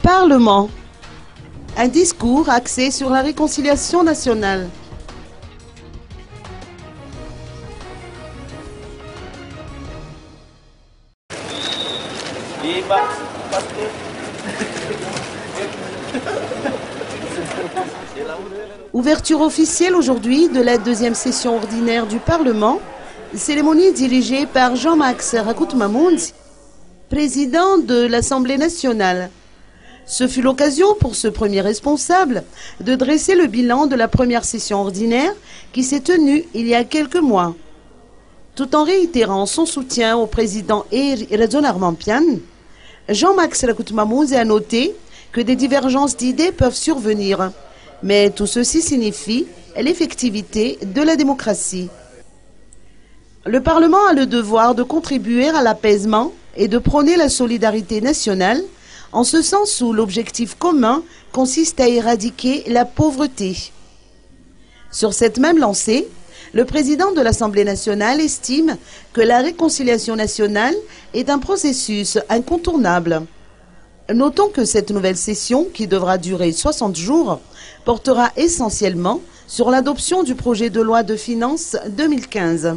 Parlement. Un discours axé sur la réconciliation nationale. Ouverture officielle aujourd'hui de la deuxième session ordinaire du Parlement, cérémonie dirigée par Jean-Max Rakout-Mamoun, président de l'Assemblée nationale. Ce fut l'occasion pour ce premier responsable de dresser le bilan de la première session ordinaire qui s'est tenue il y a quelques mois. Tout en réitérant son soutien au président Erdogan Armampian, Jean-Max Rakout-Mamoun a noté que des divergences d'idées peuvent survenir, mais tout ceci signifie l'effectivité de la démocratie. Le Parlement a le devoir de contribuer à l'apaisement et de prôner la solidarité nationale, en ce sens où l'objectif commun consiste à éradiquer la pauvreté. Sur cette même lancée, le président de l'Assemblée nationale estime que la réconciliation nationale est un processus incontournable. Notons que cette nouvelle session, qui devra durer 60 jours, portera essentiellement sur l'adoption du projet de loi de finances 2015.